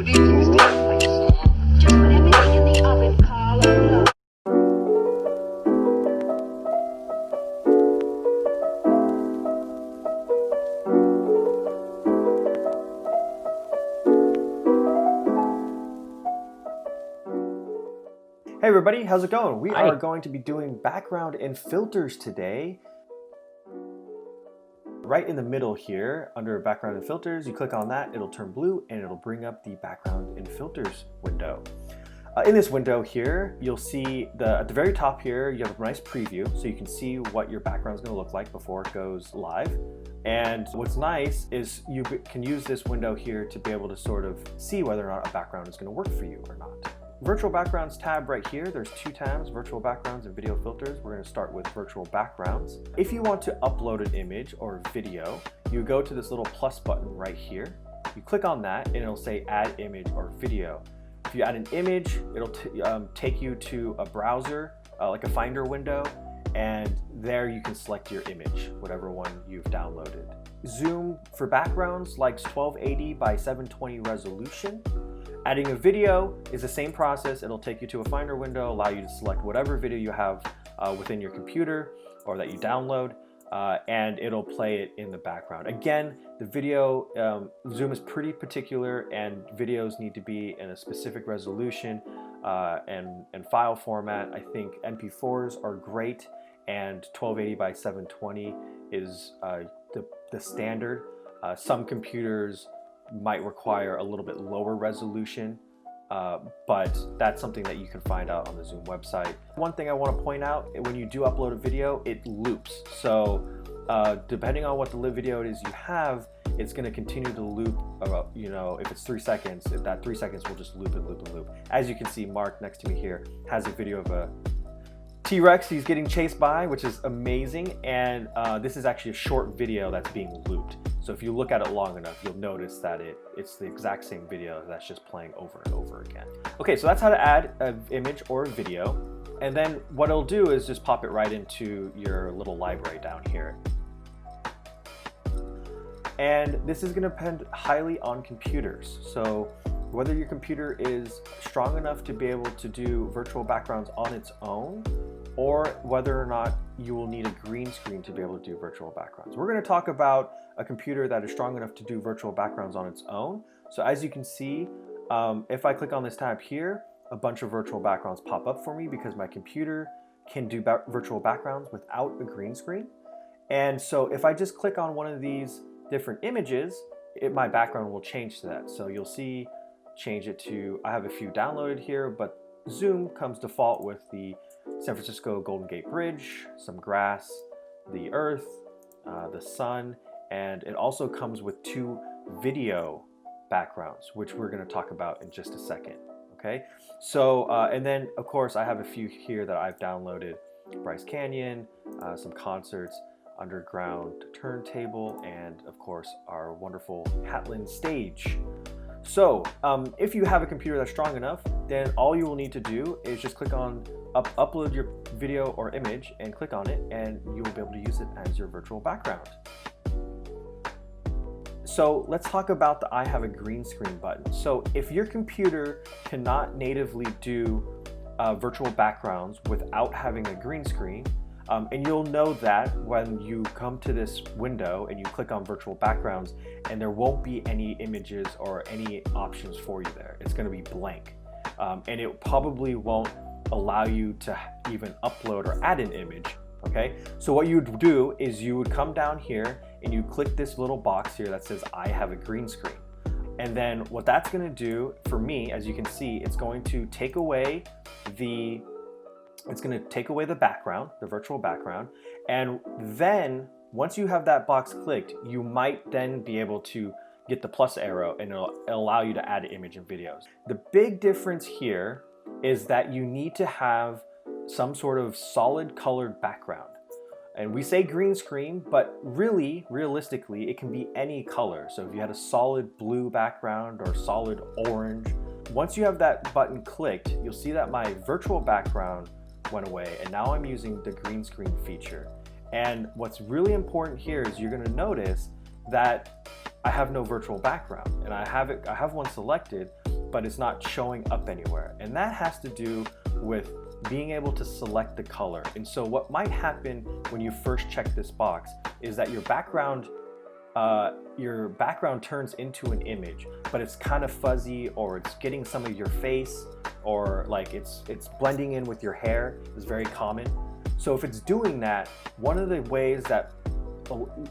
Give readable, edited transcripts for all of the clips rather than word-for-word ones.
Hey everybody, how's it going? We Hi. are going to be doing background and filters today. Right in the middle here, under background and filters, you click on that, it'll turn blue and it'll bring up the background and filters window. In this window here, you'll see at the very top here, you have a nice preview so you can see what your background is going to look like before it goes live. And what's nice is you can use this window here to be able to sort of see whether or not a background is going to work for you or not. Virtual backgrounds tab right here, there's two tabs, virtual backgrounds and video filters. We're going to start with virtual backgrounds. If you want to upload an image or video, you go to this little plus button right here. You click on that and it'll say add image or video. If you add an image, it'll take you to a browser, like a Finder window, and there you can select your image, whatever one you've downloaded. Zoom for backgrounds likes 1280 by 720 resolution. Adding a video is the same process. It'll take you to a Finder window, allow you to select whatever video you have within your computer or that you download, and it'll play it in the background. Again, the video, Zoom is pretty particular and videos need to be in a specific resolution and file format. I think MP4s are great and 1280 by 720 is the standard. Some computers might require a little bit lower resolution, but that's something that you can find out on the Zoom website. One thing I want to point out, when you do upload a video, it loops. So depending on what the video it is you have, it's going to continue to loop about, if it's 3 seconds, that 3 seconds will just loop and loop and loop. As you can see, Mark next to me here has a video of a T-Rex he's getting chased by, which is amazing, and this is actually a short video that's being looped. So if you look at it long enough, you'll notice that it's the exact same video that's just playing over and over again. Okay, so that's how to add an image or a video, and then what it'll do is just pop it right into your little library down here. And this is going to depend highly on computers. So whether your computer is strong enough to be able to do virtual backgrounds on its own, or whether or not you will need a green screen to be able to do virtual backgrounds. We're going to talk about a computer that is strong enough to do virtual backgrounds on its own. So as you can see, if I click on this tab here, a bunch of virtual backgrounds pop up for me because my computer can do virtual backgrounds without a green screen. And so if I just click on one of these different images, my background will change to that. So you'll see, change it to, I have a few downloaded here, but Zoom comes default with the San Francisco Golden Gate Bridge, some grass, the earth, the sun, and it also comes with 2 video backgrounds, which we're going to talk about in just a second. Okay, so and then of course I have a few here that I've downloaded: Bryce Canyon, some concerts, underground turntable, and of course our wonderful Hatland stage. So if you have a computer that's strong enough, then all you will need to do is just click on upload your video or image and click on it, and you will be able to use it as your virtual background. So let's talk about the I have a green screen button. So if your computer cannot natively do virtual backgrounds without having a green screen, and you'll know that when you come to this window and you click on virtual backgrounds, and there won't be any images or any options for you there. It's going to be blank, and it probably won't allow you to even upload or add an image. Okay, so what you would do is you would come down here and you click this little box here that says I have a green screen. And then what that's going to do for me, as you can see, it's going to take away the background, the virtual background. And then once you have that box clicked, you might then be able to get the plus arrow and it'll allow you to add image and videos. The big difference here is that you need to have some sort of solid colored background. And we say green screen, but really, realistically, it can be any color. So if you had a solid blue background or solid orange, once you have that button clicked, you'll see that my virtual background went away, and now I'm using the green screen feature. And what's really important here is you're going to notice that I have no virtual background, and I have one selected, but it's not showing up anywhere. And that has to do with being able to select the color. And so what might happen when you first check this box is that your background turns into an image, but it's kind of fuzzy, or it's getting some of your face, or like it's blending in with your hair is very common. So if it's doing that, one of the ways that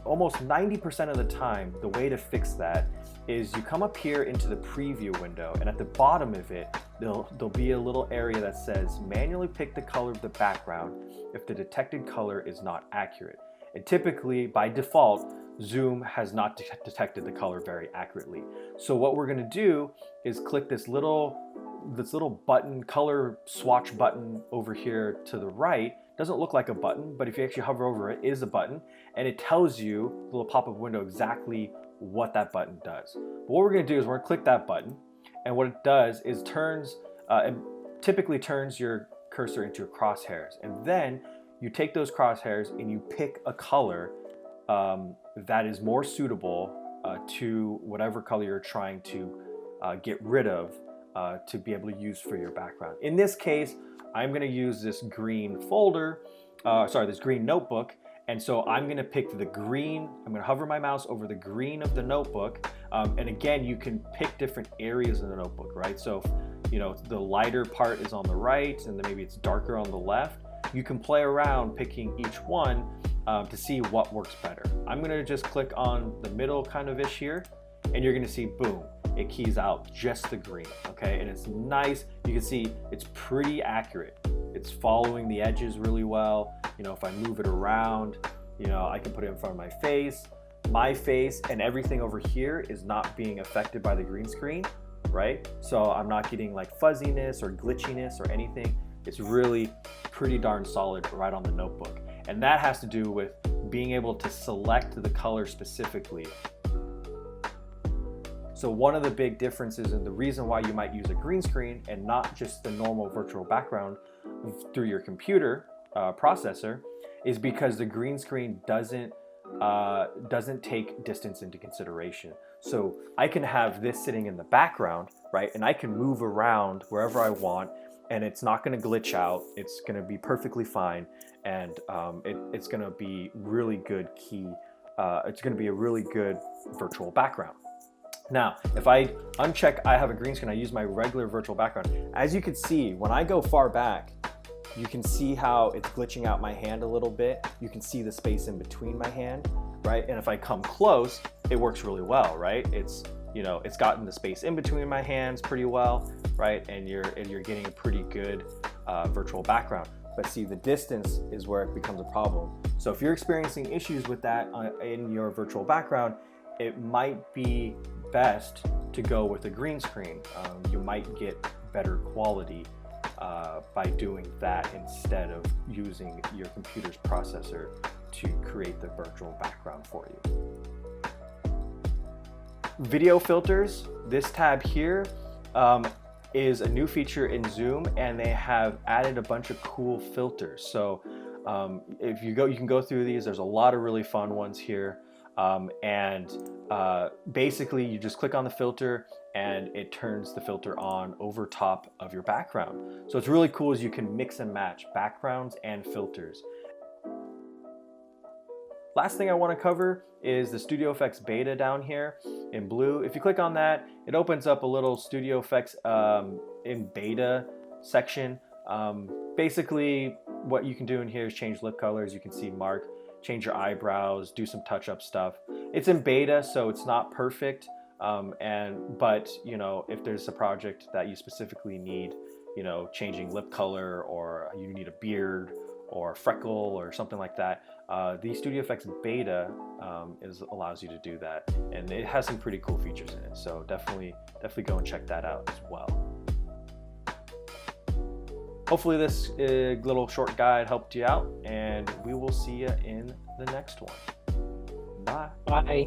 almost 90% of the time, the way to fix that is you come up here into the preview window, and at the bottom of it, there'll be a little area that says manually pick the color of the background if the detected color is not accurate. And typically, by default, Zoom has not detected the color very accurately. So what we're gonna do is click this little button, color swatch button over here to the right. Doesn't look like a button, but if you actually hover over it, it is a button, and it tells you, the little pop-up window, exactly what that button does. But what we're gonna do is we're gonna click that button, and what it does is it typically turns your cursor into crosshairs, and then you take those crosshairs and you pick a color that is more suitable to whatever color you're trying to get rid of to be able to use for your background. In this case, I'm gonna use this green this green notebook, and so I'm gonna pick the green. I'm gonna hover my mouse over the green of the notebook, and again, you can pick different areas in the notebook, right? So, you know, the lighter part is on the right, and then maybe it's darker on the left. You can play around picking each one to see what works better. I'm gonna just click on the middle kind of ish here, and you're gonna see, boom, it keys out just the green, okay? And it's nice. You can see it's pretty accurate. It's following the edges really well. You know, if I move it around, you know, I can put it in front of my face. My face and everything over here is not being affected by the green screen, right? So I'm not getting like fuzziness or glitchiness or anything. It's really pretty darn solid right on the notebook. And that has to do with being able to select the color specifically. So one of the big differences, and the reason why you might use a green screen and not just the normal virtual background through your computer processor, is because the green screen doesn't take distance into consideration. So I can have this sitting in the background, right? And I can move around wherever I want, and it's not gonna glitch out. It's gonna be perfectly fine, and it's gonna be really good it's gonna be a really good virtual background. Now, if I uncheck I have a green screen, I use my regular virtual background. As you can see, when I go far back, you can see how it's glitching out my hand a little bit. You can see the space in between my hand, right? And if I come close, it works really well, right? It's, you know, it's gotten the space in between my hands pretty well, right? And you're getting a pretty good virtual background. But see, the distance is where it becomes a problem. So if you're experiencing issues with that in your virtual background, it might be best to go with a green screen. You might get better quality by doing that instead of using your computer's processor to create the virtual background for you. Video filters, this tab here is a new feature in Zoom, and they have added a bunch of cool filters. So if you can go through these. There's a lot of really fun ones here. Basically you just click on the filter and it turns the filter on over top of your background. So it's really cool, as you can mix and match backgrounds and filters. Last thing I want to cover is the Studio Effects beta down here in blue. If you click on that, it opens up a little Studio Effects in beta section. Basically what you can do in here is change lip colors. You can see Mark, change your eyebrows, do some touch-up stuff. It's in beta, so it's not perfect. But you know, if there's a project that you specifically need, you know, changing lip color, or you need a beard or a freckle or something like that, the Studio Effects beta allows you to do that, and it has some pretty cool features in it. So definitely go and check that out as well. Hopefully this little short guide helped you out, and we will see you in the next one. Bye. Bye.